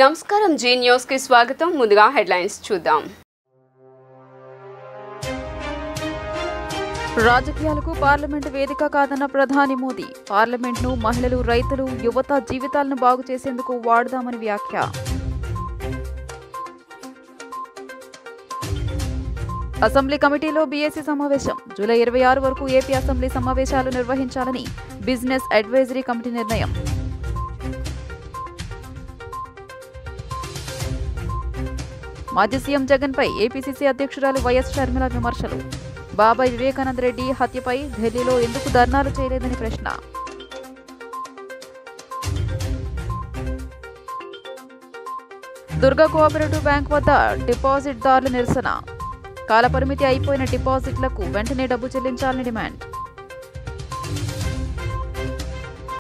నమస్కారం G news కి స్వాగతం. ముందుగా హెడ్లైన్స్ చూద్దాం. రాజకీయాలకు పార్లమెంటు వేదిక కాదన్న ప్రధాని మోదీ. పార్లమెంట్ను మహిళలు, రైతులు, యువత జీవితాలను బాగు చేసేందుకు వాడదామని వ్యాఖ్య. అసెంబ్లీ కమిటీలో బీఏసీ సమావేశం. జూలై 26 వరకు ఏపీ అసెంబ్లీ సమావేశాలు నిర్వహించాలని బిజినెస్ అడ్వైజరీ కమిటీ నిర్ణయం. మాజీ సీఎం జగన్పై ఏపీసీసీ అధ్యక్షురాలు వైఎస్ షర్మిల విమర్శలు. బాబాయ్ వివేకానంద రెడ్డి హత్యపై ఢిల్లీలో ఎందుకు ధర్నాలు చేయలేదని ప్రశ్న. దుర్గా కోఆపరేటివ్ బ్యాంక్ వద్ద డిపాజిట్దారుల నిరసన. కాలపరిమితి అయిపోయిన డిపాజిట్లకు వెంటనే డబ్బు చెల్లించాలని డిమాండ్.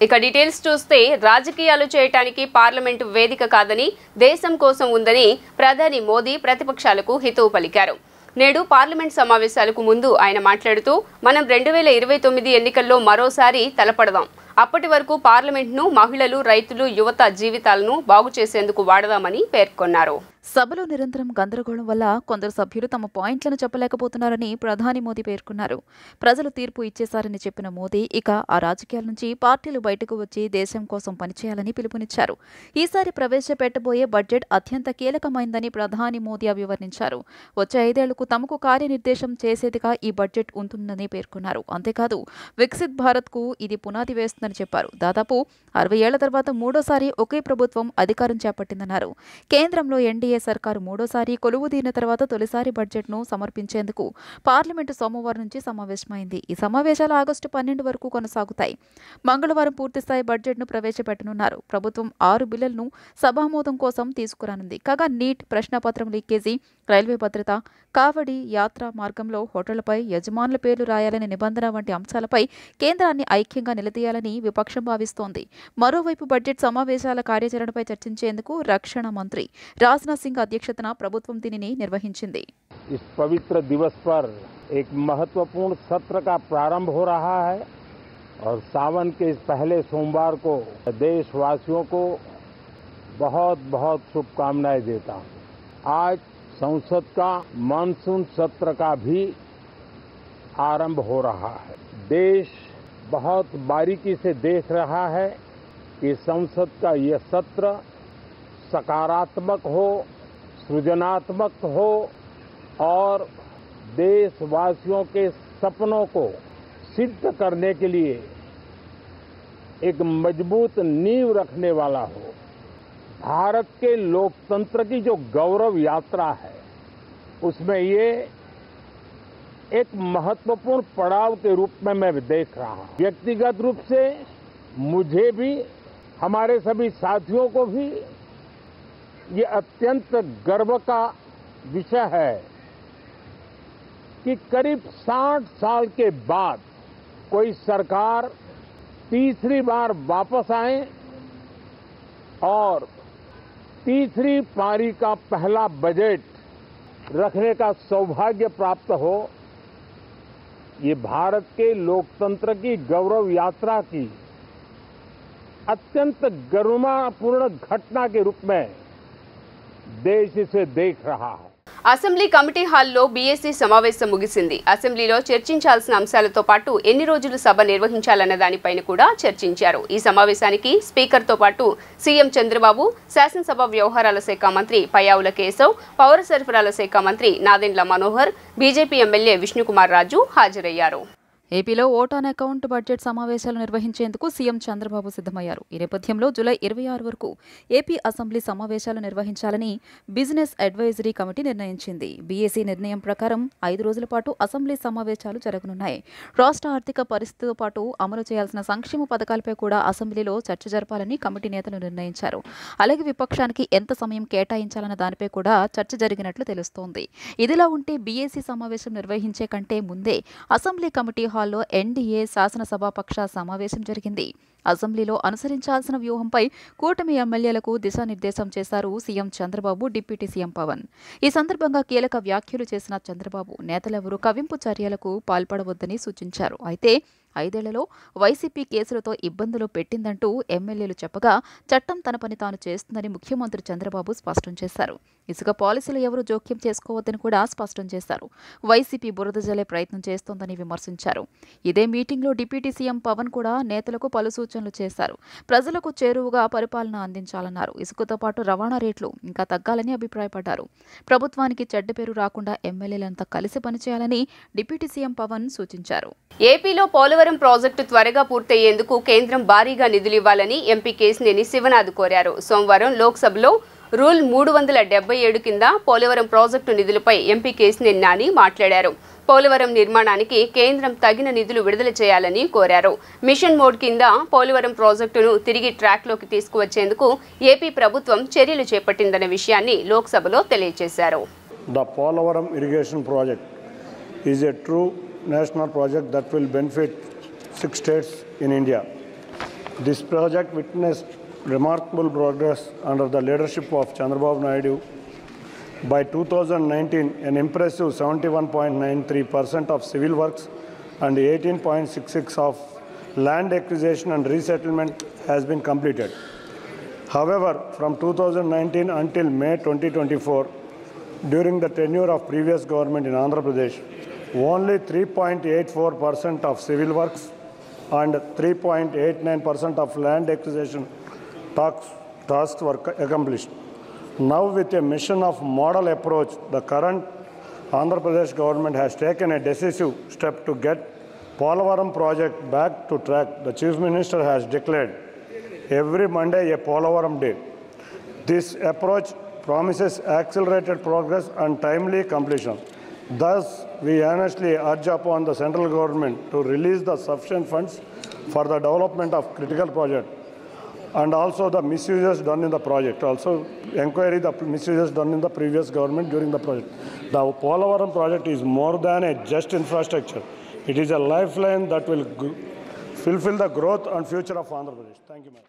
ఇక డీటెయిల్స్ చూస్తే రాజకీయాలు చేయటానికి పార్లమెంటు వేదిక కాదని, దేశం కోసం ఉందని ప్రధాని మోదీ ప్రతిపక్షాలకు హితవు పలికారు. నేడు పార్లమెంట్ సమావేశాలకు ముందు ఆయన మాట్లాడుతూ, మనం 2029 ఎన్నికల్లో మరోసారి తలపడదాం. అప్పటి వరకు పార్లమెంట్ను మహిళలు, రైతులు, యువత జీవితాలను బాగు చేసేందుకు వాడదామని పేర్కొన్నారు. సభలో నిరంతరం గందరగోళం వల్ల కొందరు సభ్యులు తమ పాయింట్లను చెప్పలేకపోతున్నారని ప్రధాని మోదీ పేర్కొన్నారు. ప్రజలు తీర్పు ఇచ్చేశారని చెప్పిన మోదీ ఇక ఆ రాజకీయాల నుంచి పార్టీలు బయటకు వచ్చి దేశం కోసం పనిచేయాలని పిలుపునిచ్చారు. ఈసారి ప్రవేశపెట్టబోయే బడ్జెట్ అత్యంత కీలకమైందని ప్రధాని మోదీ అభివర్ణించారు. వచ్చే 5 ఏళ్లకు తమకు కార్యనిర్దేశం చేసేదిగా ఈ బడ్జెట్ ఉంటుందని పేర్కొన్నారు. అంతేకాదు, వికసిత్ భారత్కు ఇది పునాది వేస్తుందని చెప్పారు. దాదాపు 60 ఏళ్ల తర్వాత మూడోసారి ఒకే ప్రభుత్వం అధికారం చేపట్టిందన్నారు. కేంద్రంలో ఎన్డీఏ సర్కారు మూడోసారి కొలువుదీరిన తర్వాత తొలిసారి బడ్జెట్ను సమర్పించేందుకు పార్లమెంటు సోమవారం నుంచి సమావేశమైంది. ఈ సమావేశాలు ఆగస్టు 12 వరకు కొనసాగుతాయి. మంగళవారం పూర్తిస్థాయి బడ్జెట్ను ప్రవేశపెట్టనున్నారు. ప్రభుత్వం 6 బిల్లులను సభామోదం కోసం తీసుకురానుంది. కాగా నీట్, ప్రశ్నపత్రం లీకేజీ, రైల్వే భద్రత, కావడి యాత్ర మార్గంలో హోటళ్లపై యజమానుల పేర్లు రాయాలనే నిబంధన వంటి అంశాలపై కేంద్రాన్ని ఐక్యంగా నిలదీయాలని విపక్షం భావిస్తోంది. మరోవైపు బడ్జెట్ సమావేశాల కార్యాచరణపై చర్చించేందుకు రక్షణ మంత్రి రాజ్నాథ్ సింగ్ అధ్యక్షతన ప్రభుత్వం దీనిని నిర్వహించింది. इस पवित्र दिवस पर एक महत्वपूर्ण सत्र का प्रारंभ हो रहा है और सावन के इस पहले सोमवार को देशवासियों को बहुत बहुत शुभकामनाएं देता हूं। आज संसद का मानसून सत्र का भी आरंभ हो रहा है। देश बहुत बारीकी से देख रहा है कि संसद का यह सत्र सकारात्मक हो, सृजनात्मक हो और देशवासियों के सपनों को सिद्ध करने के लिए एक मजबूत नींव रखने वाला हो। भारत के लोकतंत्र की जो गौरव यात्रा है, उसमें ये एक महत्वपूर्ण पड़ाव के रूप में मैं देख रहा हूं। व्यक्तिगत रूप से मुझे भी, हमारे सभी साथियों को भी ये अत्यंत गर्व का विषय है कि करीब 60 साल के बाद कोई सरकार तीसरी बार वापस आए और तीसरी पारी का पहला बजट रखने का सौभाग्य प्राप्त हो। ये भारत के लोकतंत्र की गौरव यात्रा की अत्यंत गरिमापूर्ण घटना के रूप में देश इसे देख रहा है. అసెంబ్లీ కమిటీ హాల్లో బీఏసీ సమావేశం ముగిసింది. అసెంబ్లీలో చర్చించాల్సిన అంశాలతో పాటు ఎన్ని రోజులు సభ నిర్వహించాలన్న దానిపైన కూడా చర్చించారు. ఈ సమావేశానికి స్పీకర్తో పాటు సీఎం చంద్రబాబు, శాసనసభ వ్యవహారాల శాఖ మంత్రి పయ్యావుల కేశవ్, పౌర సరఫరాల శాఖ మంత్రి నాదెండ్ల మనోహర్, బీజేపీ ఎమ్మెల్యే విష్ణుకుమార్ రాజు హాజరయ్యారు. ఏపీలో ఓట్ ఆన్ అకౌంట్ బడ్జెట్ సమావేశాలు నిర్వహించేందుకు సీఎం చంద్రబాబు సిద్ధమయ్యారు. ఈ నేపథ్యంలో జూలై 26 వరకు ఏపీ అసెంబ్లీ సమావేశాలు నిర్వహించాలని బిజినెస్ అడ్వైజరీ కమిటీ నిర్ణయించింది. బీఏసీ నిర్ణయం ప్రకారం 5 రోజుల పాటు అసెంబ్లీ సమావేశాలు జరగనున్నాయి. రాష్ట్ర ఆర్థిక పరిస్థితితో పాటు అమలు చేయాల్సిన సంక్షేమ పథకాలపై కూడా అసెంబ్లీలో చర్చ జరపాలని కమిటీ నేతలు నిర్ణయించారు. అలాగే విపక్షానికి ఎంత సమయం కేటాయించాలన్న దానిపై కూడా చర్చ జరిగినట్లు తెలుస్తోంది. ఇదిలా ఉంటే బీఏసీ సమావేశం నిర్వహించే కంటే ముందే అసెంబ్లీ కమిటీ హాల్లో ఎన్డీఏ శాసనసభాపక్ష సమావేశం జరిగింది. అసెంబ్లీలో అనుసరించాల్సిన వ్యూహంపై కూటమి ఎమ్మెల్యేలకు దిశానిర్దేశం చేశారు CM Chandrababu, deputy CM Pavan. ఈ సందర్భంగా కీలక వ్యాఖ్యలు చేసిన చంద్రబాబు నేతలెవరూ కవింపు చర్యలకు పాల్పడవద్దని సూచించారు. అయితే 5 ఏళ్లలో వైసీపీ కేసులతో ఇబ్బందులు పెట్టిందంటూ ఎమ్మెల్యేలు చెప్పగా చట్టం తన పని తాను చేస్తుందని ముఖ్యమంత్రి చంద్రబాబు స్పష్టం చేశారు. ఇసుక పాలసీలు ఎవరూ జోక్యం చేసుకోవద్దని కూడా స్పష్టం చేశారు. వైసీపీ బురద జల్లే ప్రయత్నం చేస్తోందని విమర్శించారు. ఇదే మీటింగ్లో డిప్యూటీ సీఎం పవన్ కూడా నేతలకు పలు సూచనలు చేశారు. ప్రజలకు చేరువుగా పరిపాలన అందించాలన్నారు. ఇసుకతో పాటు రవాణా రేట్లు ఇంకా తగ్గాలని అభిప్రాయపడ్డారు. ప్రభుత్వానికి చెడ్డ పేరు రాకుండా ఎమ్మెల్యేలంతా కలిసి పనిచేయాలని డిప్యూటీ సీఎం పవన్ సూచించారు. ఏపీలో పోలవరం ప్రాజెక్టు త్వరగా పూర్తయ్యేందుకు కేంద్రం భారీగా నిధులు ఇవ్వాలని ఎంపీ కేశినేని శివనాథ్ కోరారు. సోమవారం లోక్సభలో రూల్ 377 కింద పోలవరం ప్రాజెక్టు నిధులపై ఎంపీ కేశినేని నాని మాట్లాడారు. పోలవరం నిర్మాణానికి కేంద్రం తగిన నిధులు విడుదల చేయాలని కోరారు. మిషన్ మోడ్ కింద పోలవరం ప్రాజెక్టును తిరిగి ట్రాక్లోకి తీసుకువచ్చేందుకు ఏపీ ప్రభుత్వం చర్యలు చేపట్టిందన్న విషయాన్ని లోక్సభలో తెలియజేశారు. The Polavaram irrigation project is a true national project that will benefit 6 states in India. This project witnessed remarkable progress under the leadership of Chandrababu Naidu. By 2019, an impressive 71.93% of civil works and 18.66% of land acquisition and resettlement has been completed. However, from 2019 until May 2024, during the tenure of previous government in Andhra Pradesh, only 3.84% of civil works and 3.89% of land acquisition tasks were accomplished. Now, with a mission of model approach, the current Andhra Pradesh government has taken a decisive step to get Polavaram project back to track. The Chief Minister has declared every Monday a Polavaram day. This approach promises accelerated progress and timely completion. Thus, we earnestly urge upon the central government to release the sufficient funds for the development of critical projects and also the misuses done in the project. Also, inquiry the misuses done in the previous government during the project. The Polavaram project is more than a just infrastructure. It is a lifeline that will fulfill the growth and future of Andhra Pradesh. Thank you, madam.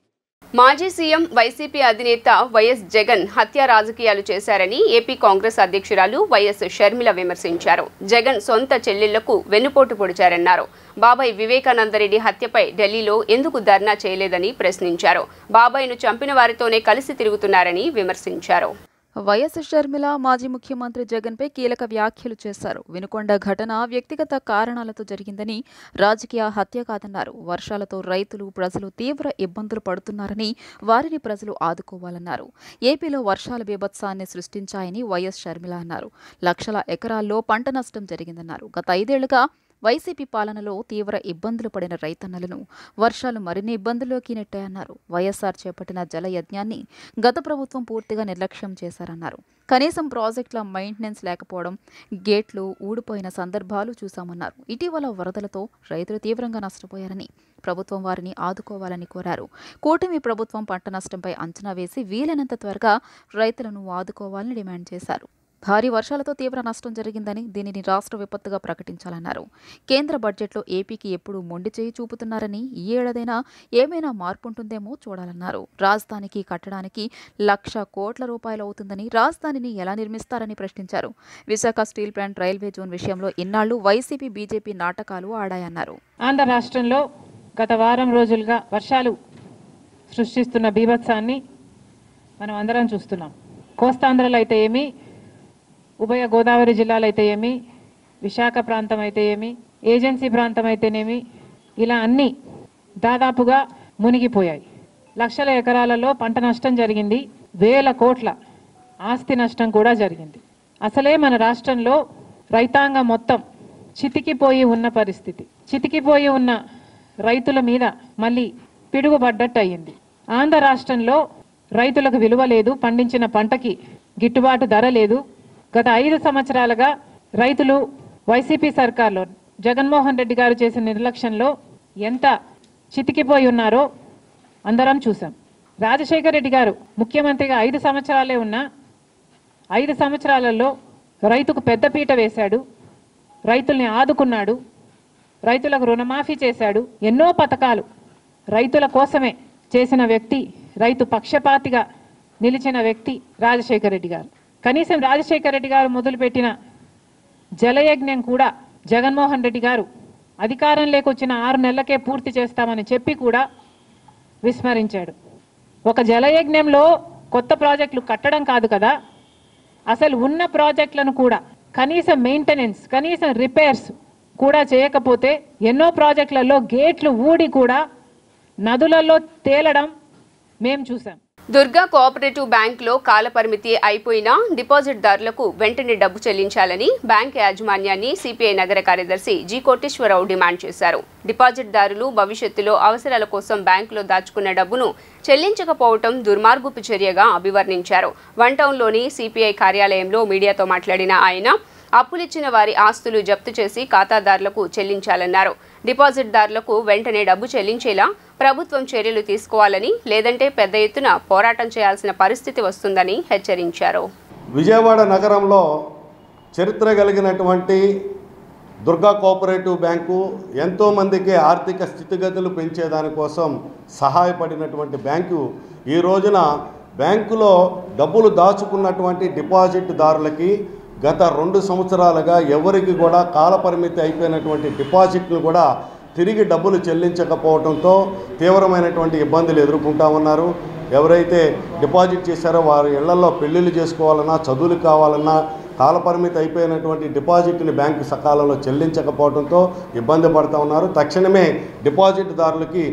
మాజీ CM YCP అధినేత YS Jagan హత్య రాజకీయాలు చేశారని AP Congress అధ్యక్షురాలు YS Sharmila విమర్శించారు. జగన్ సొంత చెల్లెళ్లకు వెన్నుపోటు పొడిచారన్నారు. బాబాయ్ వివేకానందరెడ్డి హత్యపై ఢిల్లీలో ఎందుకు ధర్నా చేయలేదని ప్రశ్నించారు. బాబాయ్ను చంపిన వారితోనే కలిసి తిరుగుతున్నారని విమర్శించారు. వైఎస్ షర్మిల మాజీ ముఖ్యమంత్రి జగన్పై కీలక వ్యాఖ్యలు చేశారు. వినుకొండ ఘటన వ్యక్తిగత కారణాలతో జరిగిందని, రాజకీయ హత్య కాదన్నారు. వర్షాలతో రైతులు, ప్రజలు తీవ్ర ఇబ్బందులు పడుతున్నారని, వారిని ప్రజలు ఆదుకోవాలన్నారు. ఏపీలో వర్షాల బీభత్సాన్ని సృష్టించాయని వైఎస్ షర్మిల అన్నారు. లక్షల ఎకరాల్లో పంట నష్టం జరిగిందన్నారు. గత 5 ఏళ్లుగా వైసీపీ పాలనలో తీవ్ర ఇబ్బందులు పడిన రైతన్నలను వర్షాలు మరిన్ని ఇబ్బందుల్లోకి నెట్టాయన్నారు. వైఎస్ఆర్ చేపట్టిన జల యజ్ఞాన్ని గత ప్రభుత్వం పూర్తిగా నిర్లక్ష్యం చేశారన్నారు. కనీసం ప్రాజెక్టుల మెయింటెనెన్స్ లేకపోవడం, గేట్లు ఊడిపోయిన సందర్భాలు చూశామన్నారు. ఇటీవల వరదలతో రైతులు తీవ్రంగా నష్టపోయారని, ప్రభుత్వం వారిని ఆదుకోవాలని కోరారు. కూటమి ప్రభుత్వం పంట నష్టంపై అంచనా వేసి వీలైనంత త్వరగా రైతులను ఆదుకోవాలని డిమాండ్ చేశారు. భారీ వర్షాలతో తీవ్ర నష్టం జరిగిందని, దీనిని రాష్ట్ర విపత్తుగా ప్రకటించాలన్నారు. కేంద్ర బడ్జెట్లో ఏపీకి ఎప్పుడూ మొండి చేయి చూపుతున్నారని, ఈ ఏడాదైనా ఏమైనా మార్పు ఉంటుందేమో చూడాలన్నారు. రాజధానికి కట్టడానికి 1,00,000 కోట్ల రూపాయలు అవుతుందని, రాజధానిని ఎలా నిర్మిస్తారని ప్రశ్నించారు. Visakha steel plant railway zone విషయంలో ఇన్నాళ్లు వైసీపీ, బీజేపీ నాటకాలు ఆడాయన్నారు. ఆంధ్ర రాష్ట్రంలో గత వారం రోజులుగా వర్షాలు సృష్టిస్తున్న బీభత్సాన్ని మనం అందరం చూస్తున్నాం. కోస్తాంధ్రలో అయితే ఏమి, ఉభయ గోదావరి జిల్లాలు అయితే ఏమి, విశాఖ ప్రాంతం అయితే ఏమి, ఏజెన్సీ ప్రాంతం అయితేనేమి, ఇలా అన్నీ దాదాపుగా మునిగిపోయాయి. లక్షల ఎకరాలలో పంట నష్టం జరిగింది. వేల కోట్ల ఆస్తి నష్టం కూడా జరిగింది. అసలే మన రాష్ట్రంలో రైతాంగం మొత్తం చితికిపోయి ఉన్న పరిస్థితి. చితికిపోయి ఉన్న రైతుల మీద మళ్ళీ పిడుగుపడ్డట్టు అయ్యింది. ఆంధ్ర రాష్ట్రంలో రైతులకు విలువ లేదు, పండించిన పంటకి గిట్టుబాటు ధర లేదు. గత 5 సంవత్సరాలుగా రైతులు వైసీపీ సర్కార్లో జగన్మోహన్ రెడ్డి గారు చేసిన నిర్లక్ష్యంలో ఎంత చితికిపోయి ఉన్నారో అందరం చూసాం. రాజశేఖర రెడ్డి గారు ముఖ్యమంత్రిగా 5 సంవత్సరాలే ఉన్నా 5 సంవత్సరాలలో రైతుకు పెద్దపీట వేశాడు, రైతుల్ని ఆదుకున్నాడు, రైతులకు రుణమాఫీ చేశాడు. ఎన్నో పథకాలు రైతుల కోసమే చేసిన వ్యక్తి, రైతు పక్షపాతిగా నిలిచిన వ్యక్తి రాజశేఖర రెడ్డి గారు. కనీసం రాజశేఖర రెడ్డి గారు మొదలుపెట్టిన జలయజ్ఞం కూడా జగన్మోహన్ రెడ్డి గారు అధికారంలోకి వచ్చిన 6 నెలలకే పూర్తి చేస్తామని చెప్పి కూడా విస్మరించాడు. ఒక జలయజ్ఞంలో కొత్త ప్రాజెక్టులు కట్టడం కాదు కదా, అసలు ఉన్న ప్రాజెక్టులను కూడా కనీసం మెయింటెనెన్స్, కనీసం రిపేర్స్ కూడా చేయకపోతే ఎన్నో ప్రాజెక్టులలో గేట్లు ఊడి కూడా నదులలో తేలడం మేము చూసాం. దుర్గా కోఆపరేటివ్ బ్యాంకులో కాలపరిమితి అయిపోయినా డిపాజిట్దారులకు వెంటనే డబ్బు చెల్లించాలని బ్యాంక్ యాజమాన్యాన్ని సిపిఐ నగర కార్యదర్శి జి కోటేశ్వరరావు డిమాండ్ చేశారు. డిపాజిట్దారులు భవిష్యత్తులో అవసరాల కోసం బ్యాంకులో దాచుకున్న డబ్బును చెల్లించకపోవడం దుర్మార్గపు చర్యగా అభివర్ణించారు. వన్ టౌన్లోని సిపిఐ కార్యాలయంలో మీడియాతో మాట్లాడిన ఆయన అప్పులిచ్చిన వారి ఆస్తులు జప్తు చేసి ఖాతాదారులకు చెల్లించాలన్నారు. డిపాజిట్దారులకు వెంటనే డబ్బు చెల్లించేలా ప్రభుత్వం చర్యలు తీసుకోవాలని, లేదంటే పెద్ద ఎత్తున పోరాటం చేయాల్సిన పరిస్థితి వస్తుందని హెచ్చరించారు. విజయవాడ నగరంలో చరిత్ర కలిగినటువంటి దుర్గా కోఆపరేటివ్ బ్యాంకు ఎంతోమందికి ఆర్థిక స్థితిగతులు పెంచేదానికోసం సహాయపడినటువంటి బ్యాంకు ఈ రోజున బ్యాంకులో డబ్బులు దాచుకున్నటువంటి డిపాజిట్దారులకి గత 2 సంవత్సరాలుగా ఎవరికి కూడా కాలపరిమితి అయిపోయినటువంటి డిపాజిట్లు కూడా తిరిగి డబ్బులు చెల్లించకపోవడంతో తీవ్రమైనటువంటి ఇబ్బందులు ఎదుర్కొంటా ఉన్నారు. ఎవరైతే డిపాజిట్ చేశారో వారి ఇళ్లలో పెళ్లిళ్ళు చేసుకోవాలన్నా, చదువులు కావాలన్నా కాలపరిమితి అయిపోయినటువంటి డిపాజిట్ని బ్యాంకు సకాలంలో చెల్లించకపోవడంతో ఇబ్బంది పడుతూ ఉన్నారు. తక్షణమే డిపాజిట్దారులకి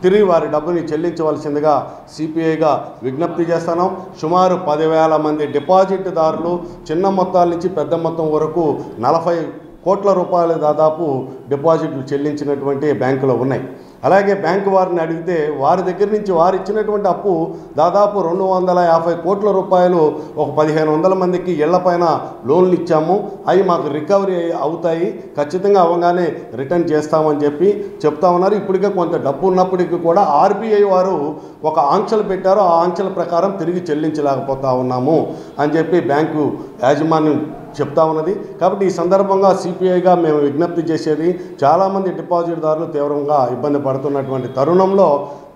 తిరిగి వారి డబ్బుని చెల్లించవలసిందిగా సిపిఐగా విజ్ఞప్తి చేస్తున్నాం. సుమారు 10,000 మంది డిపాజిట్దారులు చిన్న మొత్తాల నుంచి పెద్ద మొత్తం వరకు 40 కోట్ల రూపాయలు దాదాపు డిపాజిట్లు చెల్లించినటువంటి బ్యాంకులో ఉన్నాయి. అలాగే బ్యాంకు వారిని అడిగితే వారి దగ్గర నుంచి వారు ఇచ్చినటువంటి అప్పు దాదాపు 250 కోట్ల రూపాయలు ఒక 1,500 మందికి ఇళ్లపైన లోన్లు ఇచ్చాము, అవి మాకు రికవరీ అవుతాయి, ఖచ్చితంగా అవగానే రిటర్న్ చేస్తామని చెప్పి చెప్తా ఉన్నారు. ఇప్పటికే కొంత డబ్బు ఉన్నప్పటికీ కూడా ఆర్బీఐ వారు ఒక ఆంక్షలు పెట్టారు, ఆ ఆంక్షల ప్రకారం తిరిగి చెల్లించలేకపోతా ఉన్నాము అని చెప్పి బ్యాంకు యాజమాన్యం చెప్తా ఉన్నది. కాబట్టి ఈ సందర్భంగా సిపిఐగా మేము విజ్ఞప్తి చేసేది, చాలామంది డిపాజిట్దారులు తీవ్రంగా ఇబ్బంది పడుతున్నటువంటి తరుణంలో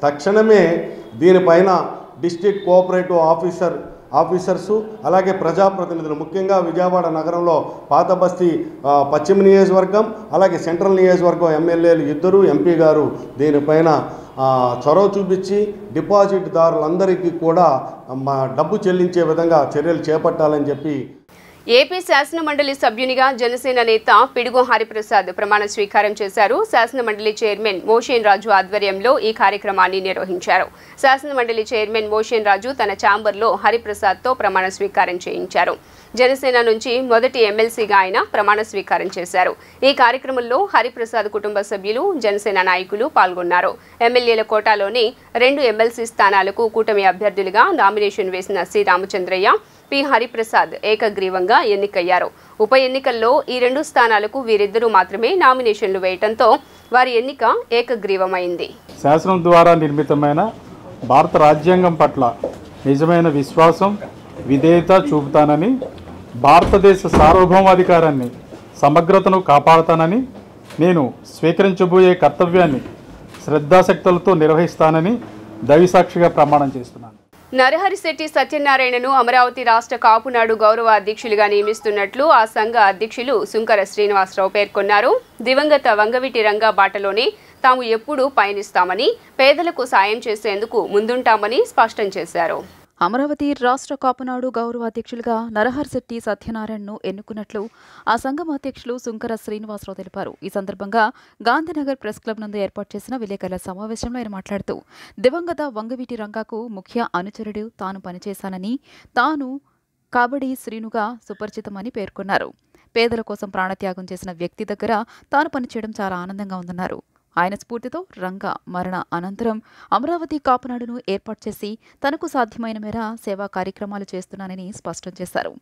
తక్షణమే దీనిపైన డిస్ట్రిక్ట్ కోఆపరేటివ్ ఆఫీసర్సు అలాగే ప్రజాప్రతినిధులు, ముఖ్యంగా విజయవాడ నగరంలో పాత బస్తీ పశ్చిమ నియోజకవర్గం అలాగే సెంట్రల్ నియోజకవర్గం ఎమ్మెల్యేలు ఇద్దరు, ఎంపీ గారు దీనిపైన చొరవ చూపించి డిపాజిట్దారులందరికీ కూడా డబ్బు చెల్లించే విధంగా చర్యలు చేపట్టాలని చెప్పి ఏపీ శాసనమండలి సభ్యునిగా జనసేన నేత పిడుగు హరిప్రసాద్ ప్రమాణ స్వీకారం చేశారు. శాసనమండలి చైర్మన్ మోషేన్ రాజు ఆధ్వర్యంలో ఈ కార్యక్రమాన్ని నిర్వహించారు. శాసనమండలి చైర్మన్ మోషేన్ రాజు తన ఛాంబర్లో హరిప్రసాద్తో ప్రమాణ స్వీకారం చేయించారు. జనసేన నుంచి మొదటి ఎమ్మెల్సీగా ఆయన ప్రమాణ స్వీకారం చేశారు. ఈ కార్యక్రమంలో హరిప్రసాద్ కుటుంబ సభ్యులు, జనసేన నాయకులు పాల్గొన్నారు. ఎమ్మెల్యేల కోటాలోని 2 ఎమ్మెల్సీ స్థానాలకు కూటమి అభ్యర్థులుగా నామినేషన్ వేసిన సి రామచంద్రయ్య, పి హరిప్రసాద్ ఏకగ్రీవంగా ఎన్నికయ్యారు. ఉప ఎన్నికల్లో ఈ 2 స్థానాలకు వీరిద్దరూ మాత్రమే నామినేషన్లు వేయడంతో వారి ఎన్నిక ఏకగ్రీవమైంది. శాసనం ద్వారా నిర్మితమైన భారత రాజ్యాంగం పట్ల నిజమైన విశ్వాసం, విధేయత చూపుతానని, భారతదేశ సార్వభౌమాధికారాన్ని, సమగ్రతను కాపాడుతానని, నేను స్వీకరించబోయే కర్తవ్యాన్ని శ్రద్ధాశక్తులతో నిర్వహిస్తానని దైవసాక్షిగా ప్రమాణం చేస్తున్నాను. నరహరిశెట్టి సత్యనారాయణను అమరావతి రాష్ట్ర కాపునాడు గౌరవ అధ్యక్షులుగా నియమిస్తున్నట్లు ఆ సంఘ అధ్యక్షులు సుంకర శ్రీనివాసరావు పేర్కొన్నారు. దివంగత వంగవీటి రంగా బాటలోనే తాము ఎప్పుడూ పయనిస్తామని, పేదలకు సాయం చేసేందుకు ముందుంటామని స్పష్టం చేశారు. అమరావతి రాష్ట్ర కాపునాడు గౌరవ అధ్యక్షులుగా నరహరిశెట్టి సత్యనారాయణను ఎన్నుకున్నట్లు ఆ సంఘం అధ్యక్షులు సుంకర శ్రీనివాసరావు తెలిపారు. ఈ సందర్భంగా గాంధీనగర్ ప్రెస్ క్లబ్ నందు ఏర్పాటు చేసిన విలేకరుల సమావేశంలో ఆయన మాట్లాడుతూ దివంగత వంగవీటి రంగాకు ముఖ్య అనుచరుడు తాను పనిచేశానని, తాను కాబడి శ్రీనుగా సుపరిచితమని పేర్కొన్నారు. పేదల కోసం ప్రాణత్యాగం చేసిన వ్యక్తి దగ్గర తాను పనిచేయడం చాలా ఆనందంగా ఉందన్నారు. ఆయన స్ఫూర్తితో రంగా మరణ అనంతరం అమరావతి కాపునాడును ఏర్పాటు చేసి తనకు సాధ్యమైన మేర సేవా కార్యక్రమాలు చేస్తున్నానని స్పష్టం చేశారు.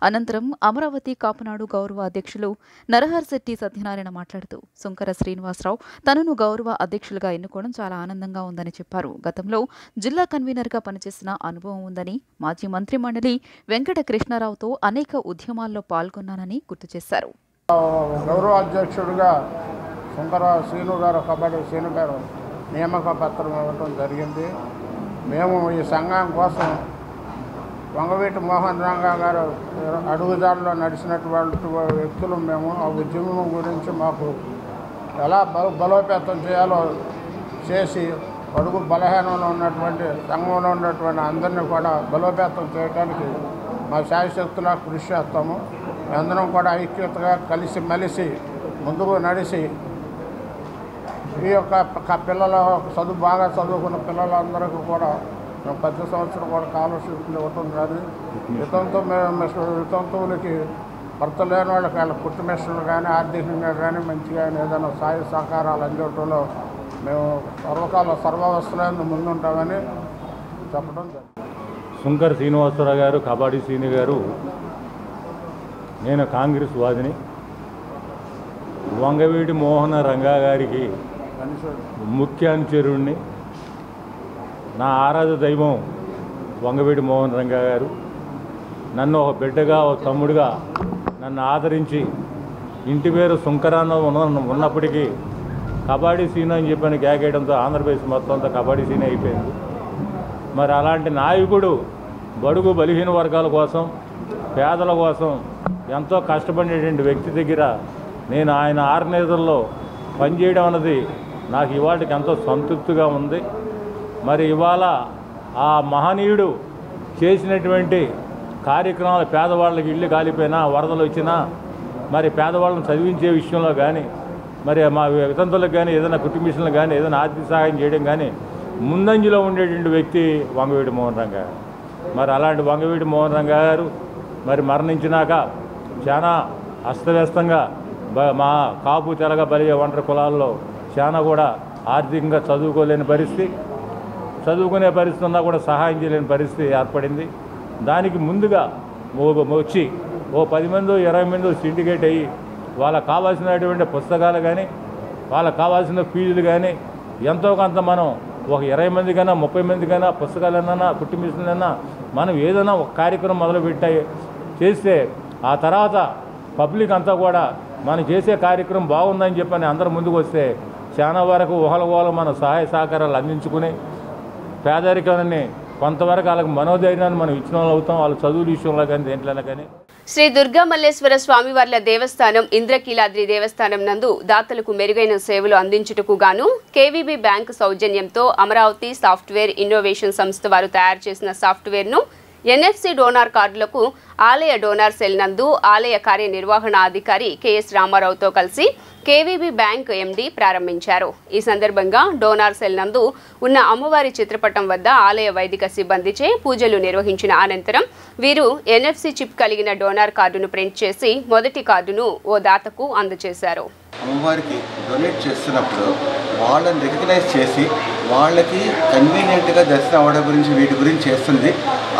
అనంతరం అమరావతి కాపునాడు గౌరవ అధ్యక్షులు నరహరిశెట్టి సత్యనారాయణ మాట్లాడుతూ సుంకర శ్రీనివాసరావు తనను గౌరవ అధ్యక్షులుగా ఎన్నుకోవడం చాలా ఆనందంగా ఉందని చెప్పారు. గతంలో జిల్లా కన్వీనర్గా పనిచేసిన అనుభవం ఉందని, మాజీ మంత్రి మండలి వెంకట కృష్ణారావుతో అనేక ఉద్యమాల్లో పాల్గొన్నానని గుర్తు చేశారు. గౌరవ అధ్యక్షుడిగా సుంకర శ్రీను గారు, కబడ్డీ శ్రీను గారు నియామక పత్రం ఇవ్వడం జరిగింది. మేము ఈ సంఘం కోసం వంగవీటి మోహన్ రంగా గారు అడుగుదారిలో నడిచినటువంటి వ్యక్తులు మేము. ఆ ఉద్యమం గురించి మాకు ఎలా బలోపేతం చేయాలో చేసి అడుగు బలహీనంలో ఉన్నటువంటి సంఘంలో ఉన్నటువంటి అందరినీ కూడా బలోపేతం చేయడానికి మా శాయశక్తులా కృషి చేస్తాము. మేమందరం కూడా ఐక్యతగా కలిసి మెలిసి ముందుకు నడిచి ఈ యొక్క పిల్లలు బాగా చదువుకున్న పిల్లలందరికీ కూడా మేము ప్రతి సంవత్సరం కూడా స్కాలర్షిప్లు ఇవ్వటం కానీ వితంతువులకి భర్త లేని వాళ్ళకి వాళ్ళ కుట్టు మిషన్లు కానీ ఆర్థికంగా కానీ మంచిగా ఏదైనా సాయ సహకారాలు అందించడంలో మేము సర్వావస్థలందు ముందుంటామని చెప్పడం జరిగింది. శంకర్ శ్రీనివాసరావు గారు, కబడ్డీ శ్రీని గారు, నేను కాంగ్రెస్ వాదిని. వంగవీటి మోహన రంగా గారికి ముఖ్య అనుచరుణ్ణి. నా ఆరాధ దైవం వంగవీటి మోహన్ రంగా గారు. నన్ను ఒక బిడ్డగా, ఒక తమ్ముడిగా నన్ను ఆదరించి ఇంటి పేరు శంకరాన్న ఉన్నప్పటికీ కబడ్డీ సీన్ అని చెప్పని కేకేయడంతో ఆంధ్రప్రదేశ్ మొత్తం అంతా కబడ్డీ సీన్ అయిపోయింది. మరి అలాంటి నాయకుడు బడుగు బలహీన వర్గాల కోసం, పేదల కోసం ఎంతో కష్టపడినటువంటి వ్యక్తి దగ్గర నేను ఆయన ఆర్గనైజర్లో పనిచేయడం అన్నది నాకు ఇవాళకి ఎంతో సంతృప్తిగా ఉంది. మరి ఇవాళ ఆ మహనీయుడు చేసినటువంటి కార్యక్రమాలు పేదవాళ్ళకి ఇల్లు కాలిపోయినా, వరదలు వచ్చినా, మరి పేదవాళ్ళని చదివించే విషయంలో కానీ, మరి మా వితంతులకు కానీ, ఏదైనా కుటుంబీషన్లు కానీ, ఏదైనా ఆర్థిక సహాయం చేయడం కానీ ముందంజలో ఉండేటువంటి వ్యక్తి వంగవీటి మోహన్ రంగా గారు. మరి అలాంటి వంగవీటి మోహన్ రంగా గారు మరి మరణించినాక చాలా అస్తవ్యస్తంగా మా కాపు, తెలగ, బలియ, ఒంటరి కులాల్లో చాలా కూడా ఆర్థికంగా చదువుకోలేని పరిస్థితి, చదువుకునే పరిస్థితి ఉన్నా కూడా సహాయం చేయలేని పరిస్థితి ఏర్పడింది. దానికి ముందుగా వచ్చి 10 మందో 20 మందో సిండికేట్ అయ్యి వాళ్ళకు కావాల్సినటువంటి పుస్తకాలు కానీ, వాళ్ళకు కావాల్సిన ఫీజులు కానీ ఎంతో కొంత మనం ఒక 20 మందికైనా 30 మందికైనా పుస్తకాలన్నా, కుట్టు మిషన్లైనా మనం ఏదైనా ఒక కార్యక్రమం మొదలుపెట్టాయి చేస్తే ఆ తర్వాత పబ్లిక్ అంతా కూడా మనం చేసే కార్యక్రమం బాగుందని చెప్పని అందరూ ముందుకు వస్తే చాలా వరకు ఊహల మన సహాయ సహకారాలు అందించుకుని పేదరికాన్ని కొంతవరకు వాళ్ళకి మనోధైర్యాన్ని మనం ఇచ్చిన వాళ్ళు అవుతాం. వాళ్ళ చదువుల విషయంలో కానీ దేంట్లోనే కానీ. శ్రీ దుర్గా మల్లేశ్వర స్వామివార్ల దేవస్థానం ఇంద్రకీలాద్రి దేవస్థానం నందు దాతలకు మెరుగైన సేవలు అందించుటకు గాను కేవీబీ బ్యాంక్ సౌజన్యంతో అమరావతి సాఫ్ట్వేర్ ఇన్నోవేషన్ సంస్థ వారు తయారు చేసిన సాఫ్ట్వేర్ను ఎన్ఎఫ్సి డోనార్ కార్డులకు ఆలయ డోనార్ సెల్ నందు ఆలయ కార్యనిర్వహణాధికారి కెఎస్ రామారావుతో కలిసి కేవీబీ బ్యాంక్ ఎండీ ప్రారంభించారు. ఈ సందర్భంగా డోనార్ సెల్ నందు ఉన్న అమ్మవారి చిత్రపటం వద్ద ఆలయ వైదిక సిబ్బందిచే పూజలు నిర్వహించిన అనంతరం వీరు ఎన్ఎఫ్సి చిప్ కలిగిన డోనార్ కార్డును ప్రింట్ చేసి మొదటి కార్డును ఓ దాతకు అందజేశారు. అమ్మవారికి డొనేట్ చేస్తున్నప్పుడు వాళ్ళని రికగ్నైజ్ చేసి వాళ్ళకి కన్వీనియంట్గా దర్శనం అవ్వడం గురించి వీటి గురించి చేస్తుంది.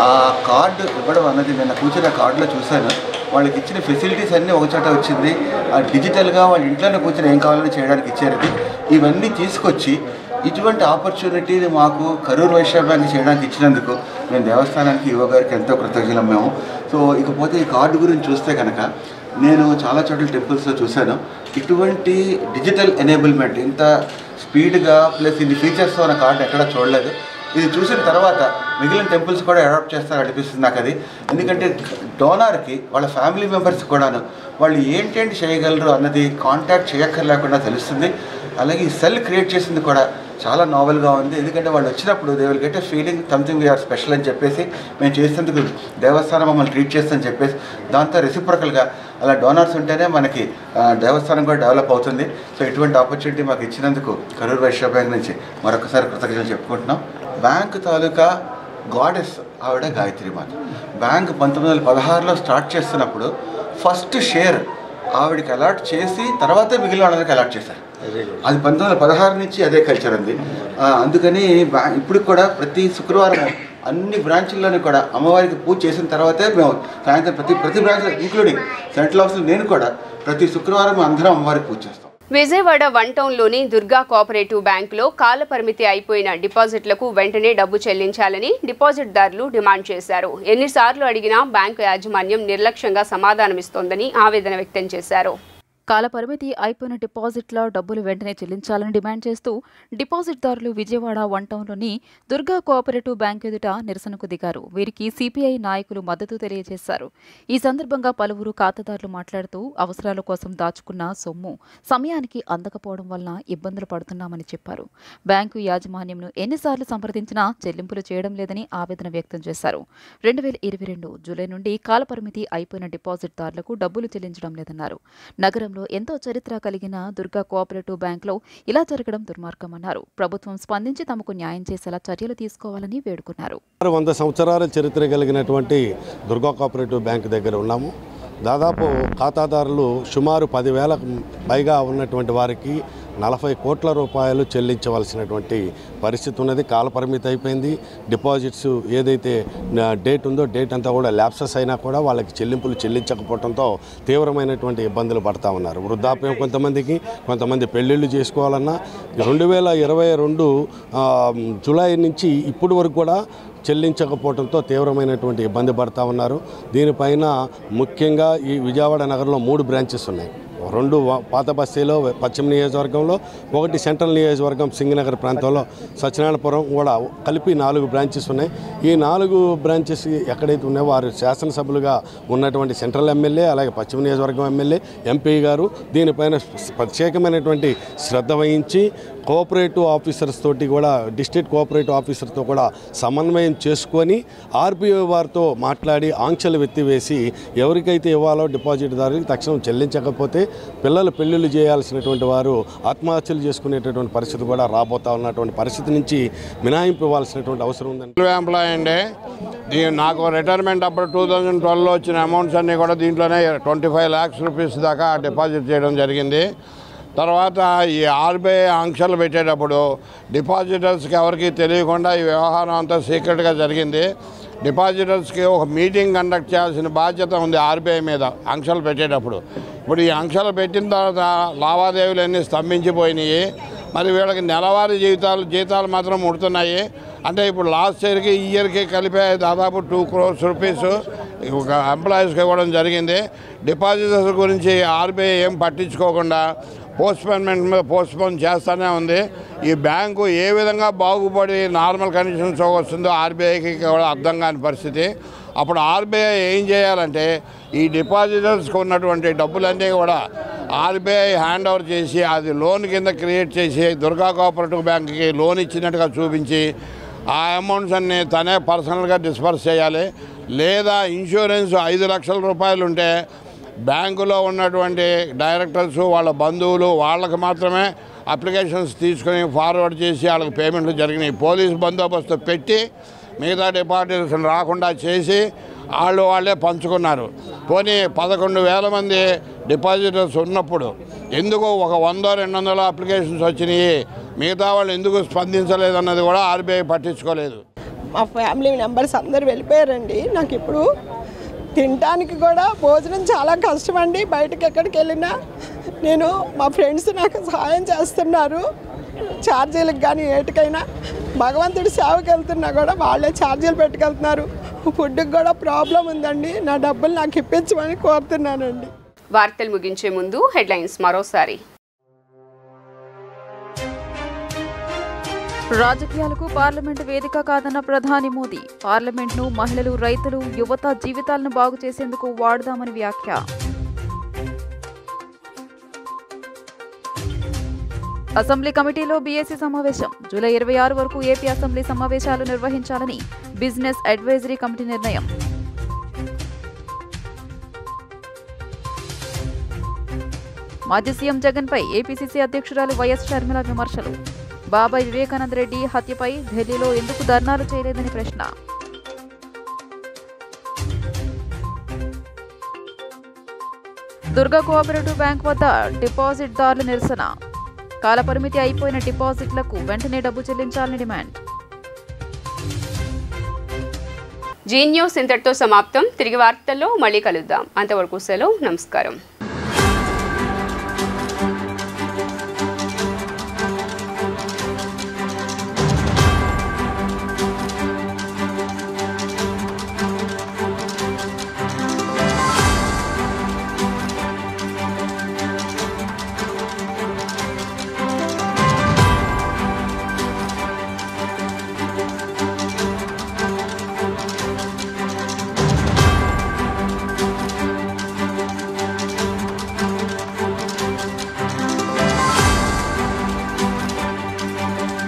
ఆ కార్డు ఇవ్వడం అన్నది నేను కూర్చున్న కార్డులో చూశాను. వాళ్ళకి ఇచ్చిన ఫెసిలిటీస్ అన్నీ ఒకచోట వచ్చింది. డిజిటల్గా వాళ్ళ ఇంట్లోనే కూర్చొని ఏం కావాలని చేయడానికి ఇచ్చారు. ఇవన్నీ తీసుకొచ్చి ఇటువంటి ఆపర్చునిటీని మాకు కరూర్ వైశ్య బ్యాంక్ చేయడానికి ఇచ్చినందుకు మేము దేవస్థానానికి యువ గారికి ఎంతో కృతజ్ఞులం మేము. సో ఇకపోతే ఈ కార్డు గురించి చూస్తే కనుక నేను చాలా చోట్ల టెంపుల్స్లో చూశాను. ఇటువంటి డిజిటల్ ఎనేబుల్మెంట్ ఇంత స్పీడ్గా ప్లస్ ఇన్ని ఫీచర్స్తో ఉన్న కార్డు ఎక్కడా చూడలేదు. ఇది చూసిన తర్వాత మిగిలిన టెంపుల్స్ కూడా అడాప్ట్ చేస్తారు అనిపిస్తుంది నాకు అది. ఎందుకంటే డోనార్కి వాళ్ళ ఫ్యామిలీ మెంబర్స్ కూడాను వాళ్ళు ఏంటేంటి చేయగలరు అన్నది కాంటాక్ట్ చేయక్కర్లేకుండా తెలుస్తుంది. అలాగే ఈ సెల్ క్రియేట్ చేసింది కూడా చాలా నావెల్గా ఉంది. ఎందుకంటే వాళ్ళు వచ్చినప్పుడు they will get a feeling something we are special అని చెప్పేసి మేము చేసేందుకు దేవస్థానం మమ్మల్ని ట్రీట్ చేస్తుందని చెప్పేసి దాంతో రెసిప్రకల్గా అలా డోనార్స్ ఉంటేనే మనకి దేవస్థానం కూడా డెవలప్ అవుతుంది. సో ఇటువంటి ఆపర్చునిటీ మాకు ఇచ్చినందుకు కరూర్ వైశ్య బ్యాంక్ నుంచి మరొకసారి కృతజ్ఞతలు చెప్పుకుంటున్నాం. బ్యాంక్ తాలూకా గాడెస్ ఆవిడ గాయత్రి మాత. బ్యాంక్ 1916లో స్టార్ట్ చేస్తున్నప్పుడు ఫస్ట్ షేర్ ఆవిడకి అలాట్ చేసి తర్వాతే మిగిలిన వాళ్ళకి అలాట్ చేశారు. అది 1916 నుంచి అదే కల్చర్ ఉంది. అందుకని ఇప్పుడు కూడా ప్రతి శుక్రవారం అన్ని బ్రాంచుల్లోని కూడా అమ్మవారికి పూజ చేసిన తర్వాతే మేము సాయంత్రం ప్రతి బ్రాంచ్లో ఇంక్లూడింగ్ సెంట్రల్ ఆఫీస్లో నేను కూడా ప్రతి శుక్రవారం అందరం అమ్మవారికి పూజ చేస్తాం. విజయవాడ వన్ టౌన్లోని దుర్గా కోఆపరేటివ్ బ్యాంకులో కాల పరిమితి అయిపోయిన డిపాజిట్లకు వెంటనే డబ్బు చెల్లించాలని డిపాజిట్దారులు డిమాండ్ చేశారు. ఎన్నిసార్లు అడిగినా బ్యాంకు యాజమాన్యం నిర్లక్ష్యంగా సమాధానమిస్తోందని ఆవేదన వ్యక్తం చేశారు. కాలపరిమితి అయిపోయిన డిపాజిట్ల డబ్బులు వెంటనే చెల్లించాలని డిమాండ్ చేస్తూ డిపాజిట్దారులు విజయవాడ వన్ టౌన్లోని దుర్గా కోఆపరేటివ్ బ్యాంక్ ఎదుట నిరసనకు దిగారు. వీరికి సిపిఐ నాయకులు మద్దతు తెలియజేశారు. ఈ సందర్భంగా పలువురు ఖాతాదారులు మాట్లాడుతూ అవసరాల కోసం దాచుకున్న సొమ్ము సమయానికి అందకపోవడం వలన ఇబ్బందులు పడుతున్నామని చెప్పారు. బ్యాంకు యాజమాన్యంను ఎన్నిసార్లు సంప్రదించినా చెల్లింపులు చేయడం లేదని ఆవేదన వ్యక్తం చేశారు. 2022 జూలై నుండి కాలపరిమితి అయిపోయిన డిపాజిట్దారులకు డబ్బులు చెల్లించడం లేదన్నారు. నగరంలో ఎంతో చరిత్ర కలిగిన దుర్గా కోఆపరేటివ్ బ్యాంకులో ఇలా జరగడం దుర్మార్గమన్నారు. ప్రభుత్వం స్పందించి తమకు న్యాయం చేసేలా చర్యలు తీసుకోవాలని వేడుకున్నారు. 100 సంవత్సరాల చరిత్ర కలిగినటువంటి దుర్గా కోఆపరేటివ్ బ్యాంక్ దగ్గర ఉన్నాము. దాదాపు ఖాతాదారులు సుమారు 10,000 పైగా ఉన్నటువంటి వారికి 40 కోట్ల రూపాయలు చెల్లించవలసినటువంటి పరిస్థితి ఉన్నది. కాలపరిమితి అయిపోయింది. డిపాజిట్స్ ఏదైతే డేట్ ఉందో డేట్ అంతా కూడా ల్యాప్సెస్ అయినా కూడా వాళ్ళకి చెల్లింపులు చెల్లించకపోవడంతో తీవ్రమైనటువంటి ఇబ్బందులు పడతా ఉన్నారు. వృద్ధాప్యం కొంతమంది పెళ్ళిళ్ళు చేసుకోవాలన్నా 2022 జూలై నుంచి ఇప్పటి వరకు కూడా చెల్లించకపోవడంతో తీవ్రమైనటువంటి ఇబ్బంది పడతా ఉన్నారు. దీనిపైన ముఖ్యంగా ఈ విజయవాడ నగరంలో 3 బ్రాంచెస్ ఉన్నాయి. 2 పాత బస్తీలో పశ్చిమ నియోజకవర్గంలో, 1 సెంట్రల్ నియోజకవర్గం సింగనగర్ ప్రాంతంలో సత్యనారాయణపురం కూడా కలిపి 4 బ్రాంచెస్ ఉన్నాయి. ఈ 4 బ్రాంచెస్ ఎక్కడైతే ఉన్నాయో వారు శాసనసభ్యులుగా ఉన్నటువంటి సెంట్రల్ ఎమ్మెల్యే అలాగే పశ్చిమ నియోజకవర్గం ఎమ్మెల్యే ఎంపీ గారు దీనిపైన ప్రత్యేకమైనటువంటి శ్రద్ధ వహించి కోఆపరేటివ్ ఆఫీసర్స్ తోటి కూడా డిస్ట్రిక్ట్ కోఆపరేటివ్ ఆఫీసర్తో కూడా సమన్వయం చేసుకొని ఆర్బీఐ వారితో మాట్లాడి ఆంక్షలు ఎత్తివేసి ఎవరికైతే ఇవ్వాలో డిపాజిట్దారులకు తక్షణం చెల్లించకపోతే పిల్లలు పెళ్లిళ్ళు చేయాల్సినటువంటి వారు ఆత్మహత్యలు చేసుకునేటటువంటి పరిస్థితి కూడా రాబోతా ఉన్నటువంటి పరిస్థితి నుంచి మినహాయింపు ఇవ్వాల్సినటువంటి అవసరం ఉందండి. ఎంప్లాయ్ అండి, నాకు రిటైర్మెంట్ అప్పుడు 2012లో వచ్చిన అమౌంట్స్ అన్నీ కూడా దీంట్లోనే 25 lakhs రూపీస్ దాకా డిపాజిట్ చేయడం జరిగింది. తర్వాత ఈ ఆర్బీఐ ఆంక్షలు పెట్టేటప్పుడు డిపాజిటర్స్కి ఎవరికి తెలియకుండా ఈ వ్యవహారం అంతా సీక్రెట్గా జరిగింది. డిపాజిటర్స్కి ఒక మీటింగ్ కండక్ట్ చేయాల్సిన బాధ్యత ఉంది ఆర్బీఐ మీద ఆంక్షలు పెట్టేటప్పుడు. ఇప్పుడు ఈ ఆంక్షలు పెట్టిన తర్వాత లావాదేవీలన్నీ స్తంభించిపోయినాయి. మరి వీళ్ళకి నెలవారీ జీతాలు మాత్రం ముడుతున్నాయి. అంటే ఇప్పుడు లాస్ట్ ఇయర్కి ఈ ఇయర్కి కలిపే దాదాపు 2 crores రూపీస్ ఎంప్లాయీస్కి ఇవ్వడం జరిగింది. డిపాజిటర్స్ గురించి ఆర్బీఐ ఏం పట్టించుకోకుండా పోస్ట్పోన్మెంట్ మీద పోస్ట్పోన్ చేస్తూనే ఉంది. ఈ బ్యాంకు ఏ విధంగా బాగుపడి నార్మల్ కండిషన్స్ వస్తుందో ఆర్బీఐకి కూడా అర్థం కాని పరిస్థితి. అప్పుడు ఆర్బీఐ ఏం చేయాలంటే ఈ డిపాజిటర్స్కి ఉన్నటువంటి డబ్బులన్నీ కూడా ఆర్బీఐ హ్యాండ్ ఓవర్ చేసి అది లోన్ కింద క్రియేట్ చేసి దుర్గా కోఆపరేటివ్ బ్యాంక్కి లోన్ ఇచ్చినట్టుగా చూపించి ఆ అమౌంట్స్ అన్నీ తనే పర్సనల్గా డిస్పర్స్ చేయాలి. లేదా ఇన్సూరెన్స్ 5 లక్షల రూపాయలు ఉంటే బ్యాంకులో ఉన్నటువంటి డైరెక్టర్స్ వాళ్ళ బంధువులు వాళ్ళకి మాత్రమే అప్లికేషన్స్ తీసుకొని ఫార్వర్డ్ చేసి వాళ్ళకి పేమెంట్లు జరిగినాయి. పోలీస్ బందోబస్తు పెట్టి మిగతా డిపాజిటర్స్ రాకుండా చేసి వాళ్ళే పంచుకున్నారు. పోనీ 11,000 మంది డిపాజిటర్స్ ఉన్నప్పుడు ఎందుకు ఒక 100-200 అప్లికేషన్స్ వచ్చినాయి, మిగతా వాళ్ళు ఎందుకు స్పందించలేదన్నది కూడా ఆర్బీఐ పట్టించుకోలేదు. మా ఫ్యామిలీ మెంబర్స్ అందరూ వెళ్ళిపోయారండి. నాకు ఇప్పుడు తినడానికి కూడా భోజనం చాలా కష్టం అండి. బయటకు ఎక్కడికి వెళ్ళినా నేను మా ఫ్రెండ్స్ నాకు సహాయం చేస్తున్నారు. ఛార్జీలకు కానీ ఏటికైనా భగవంతుడి సేవకి వెళ్తున్నా కూడా వాళ్ళే ఛార్జీలు పెట్టుకెళ్తున్నారు. ఫుడ్కి కూడా ప్రాబ్లం ఉందండి. నా డబ్బులు నాకు ఇప్పించమని కోరుతున్నానండి. వార్తలు ముగించే ముందు హెడ్లైన్స్ మరోసారి. రాజకీయాలకు పార్లమెంటు వేదిక కాదన్న ప్రధాని మోదీ. పార్లమెంట్ను మహిళలు, రైతులు, యువత జీవితాలను బాగు చేసేందుకు వాడదామని వ్యాఖ్య. అసెంబ్లీ కమిటీలో బీఏసీ సమావేశం. జూలై 26 వరకు ఏపీ అసెంబ్లీ సమావేశాలు నిర్వహించాలని బిజినెస్ అడ్వైజరీ కమిటీ నిర్ణయం. మాజీ సీఎం జగన్పై ఏపీసీసీ అధ్యక్షురాలు వైఎస్ షర్మిల విమర్శలు. బాబాయ్ వివేకానంద రెడ్డి హత్యపై ఢిల్లీలో ఎందుకు ధర్నాలు చేయలేదని ప్రశ్న. దుర్గా కోఆపరేటివ్ బ్యాంక్ వద్ద డిపాజిట్దారుల నిరసన. కాలపరిమితి అయిపోయిన డిపాజిట్లకు వెంటనే డబ్బు చెల్లించాలని డిమాండ్. జీ న్యూస్ ఇంతటితో సమాప్తం. తిరిగి వార్తల్లో మళ్ళీ కలుద్దాం. అంతవరకు సెలవు. నమస్కారం.